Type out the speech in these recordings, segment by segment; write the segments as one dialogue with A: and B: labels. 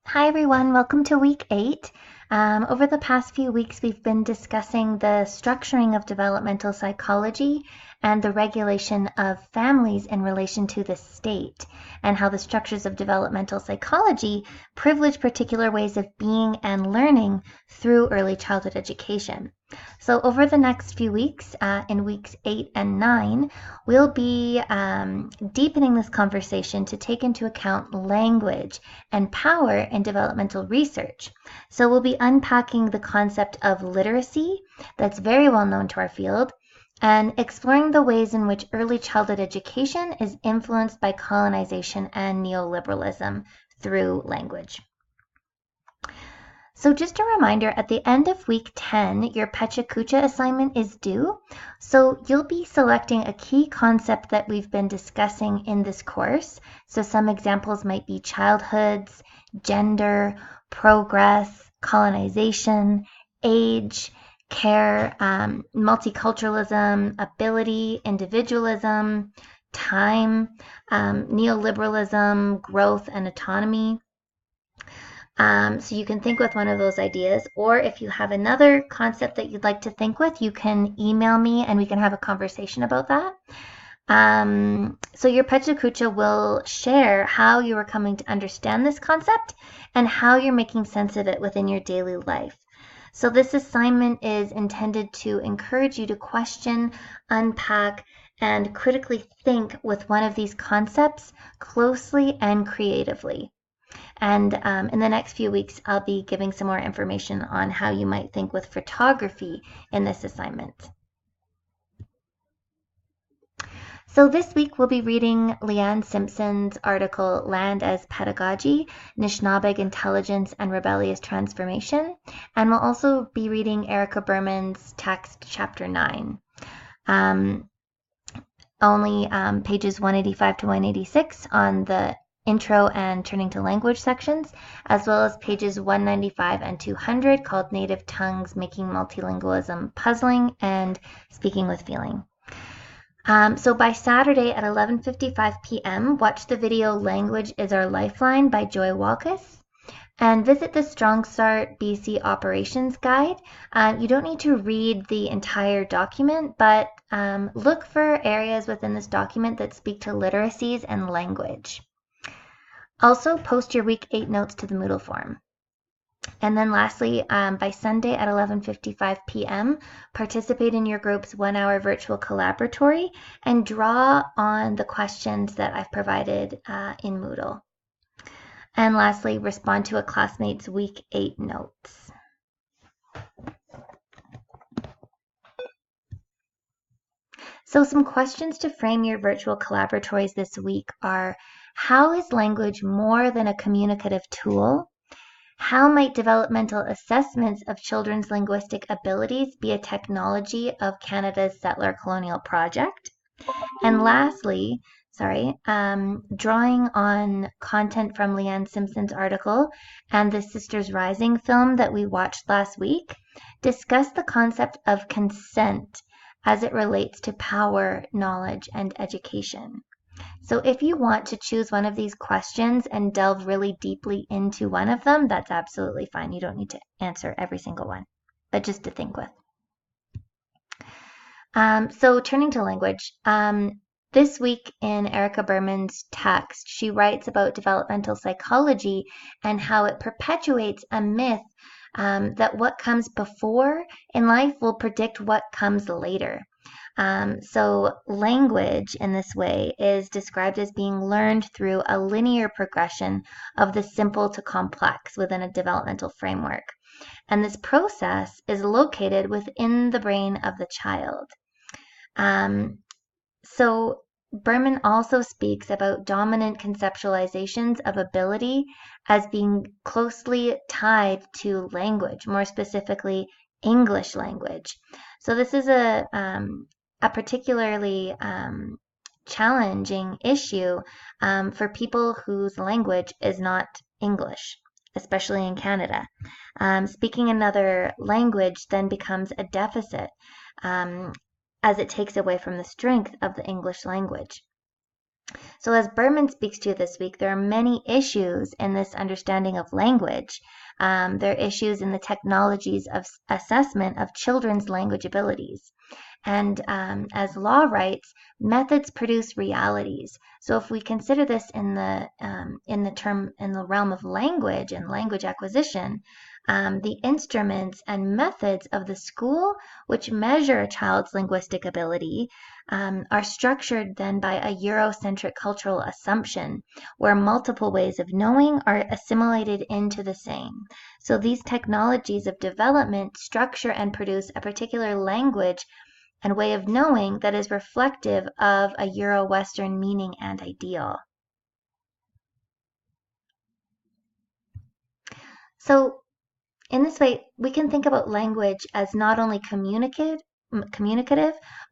A: Hi everyone, welcome to week 8. Over the past few weeks, we've been discussing the structuring of developmental psychology and the regulation of families in relation to the state, and how the structures of developmental psychology privilege particular ways of being and learning through early childhood education. So over the next few weeks, in weeks 8 and 9, we'll be deepening this conversation to take into account language and power in developmental research. So we'll be unpacking the concept of literacy that's very well known to our field and exploring the ways in which early childhood education is influenced by colonization and neoliberalism through language. So just a reminder, at the end of week 10, your Pecha Kucha assignment is due. So you'll be selecting a key concept that we've been discussing in this course. So some examples might be childhoods, gender, progress, colonization, age, care, multiculturalism, ability, individualism, time, neoliberalism, growth, and autonomy. So you can think with one of those ideas, or if you have another concept that you'd like to think with, you can email me and we can have a conversation about that. So your Pecha Kucha will share how you are coming to understand this concept and how you're making sense of it within your daily life. So this assignment is intended to encourage you to question, unpack, and critically think with one of these concepts closely and creatively. And in the next few weeks, I'll be giving some more information on how you might think with photography in this assignment. So this week we'll be reading Leanne Simpson's article, Land as Pedagogy, Anishinaabeg Intelligence and Rebellious Transformation. And we'll also be reading Erica Berman's text, chapter 9. Only pages 185 to 186 on the intro and turning to language sections, as well as pages 195 and 200 called Native Tongues Making Multilingualism Puzzling and Speaking with Feeling. So by Saturday at 11:55 p.m., watch the video Language is Our Lifeline by Joy Walkus and visit the Strong Start BC Operations Guide. You don't need to read the entire document, but look for areas within this document that speak to literacies and language. Also, post your week 8 notes to the Moodle forum. And then lastly, by Sunday at 11:55 p.m., participate in your group's 1-hour virtual collaboratory and draw on the questions that I've provided in Moodle. And lastly, respond to a classmate's week 8 notes. So some questions to frame your virtual collaboratories this week are, how is language more than a communicative tool? How might developmental assessments of children's linguistic abilities be a technology of Canada's settler colonial project? And lastly, drawing on content from Leanne Simpson's article and the Sisters Rising film that we watched last week, discuss the concept of consent as it relates to power, knowledge, and education. So if you want to choose one of these questions and delve really deeply into one of them, that's absolutely fine. You don't need to answer every single one, but just to think with. So turning to language, this week in Erica Berman's text, she writes about developmental psychology and how it perpetuates a myth that what comes before in life will predict what comes later. So language in this way is described as being learned through a linear progression of the simple to complex within a developmental framework. And this process is located within the brain of the child. So Berman also speaks about dominant conceptualizations of ability as being closely tied to language, more specifically English language. So this is a particularly challenging issue for people whose language is not English, especially in Canada. Speaking another language then becomes a deficit as it takes away from the strength of the English language. So as Berman speaks to this week, there are many issues in this understanding of language. There are issues in the technologies of assessment of children's language abilities. And as Law writes, methods produce realities. So if we consider this in the realm of language and language acquisition, the instruments and methods of the school which measure a child's linguistic ability are structured then by a Eurocentric cultural assumption, where multiple ways of knowing are assimilated into the same. So these technologies of development structure and produce a particular language and way of knowing that is reflective of a Euro-Western meaning and ideal. So in this way, we can think about language as not only communicative,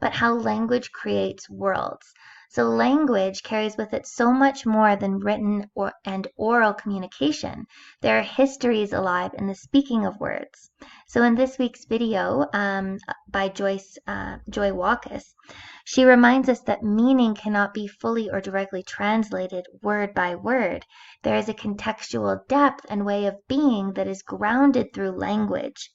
A: but how language creates worlds. So language carries with it so much more than written and oral communication. There are histories alive in the speaking of words. So in this week's video by Joy Walkus, she reminds us that meaning cannot be fully or directly translated word by word. There is a contextual depth and way of being that is grounded through language.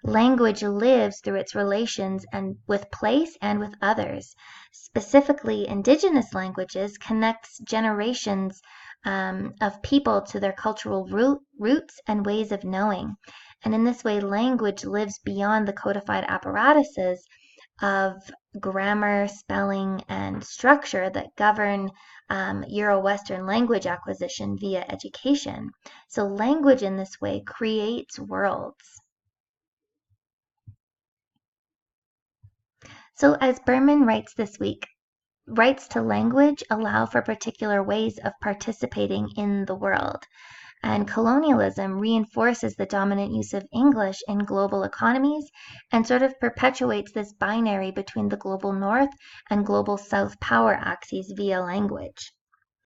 A: Language lives through its relations and with place and with others. Specifically, indigenous languages connects generations of people to their cultural roots and ways of knowing. And in this way, language lives beyond the codified apparatuses of grammar, spelling, and structure that govern Euro-Western language acquisition via education. So language in this way creates worlds. So as Berman writes this week, rights to language allow for particular ways of participating in the world. And colonialism reinforces the dominant use of English in global economies and sort of perpetuates this binary between the global north and global south power axes via language.